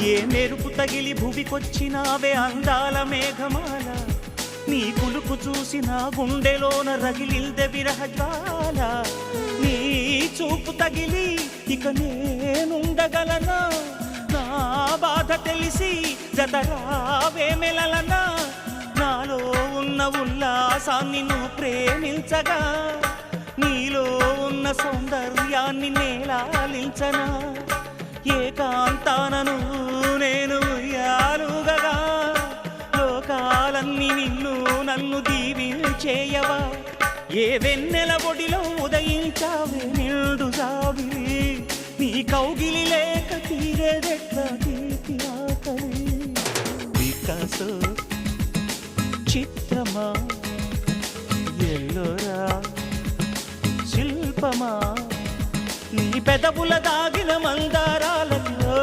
ఏ మెరుపు తగిలి భువికొచ్చినావే అందాల మేఘమాల నీ కులుకు చూసి నా గుండెలోన రగిలిల్దె విరహజ్వాల నీ చూపు తగిలి ఇక నేనుండగలనా నా బాధ తెలిసి జతరావే మెలలనా నాలో ఉన్న ఉల్లాసాన్ని నువ్వు ప్రేమించగా నీలో ఉన్న సౌందర్యాన్ని నేలాలించనా ఏకాంతానను నేను ఉయ్యాలుగగా లోకాలన్నీ నిన్ను నన్ను దీవించేయవా ఏ వెన్నెల ఒడిలో ఉదయించావే నిండు జాబిలి నీ కౌగిలి లేక తీరేదెట్లా తీపి ఆకలి వికాసో చిత్రమా ఎల్లోరా శిల్పమా నీ పెదవుల దాగిన మందారాలలో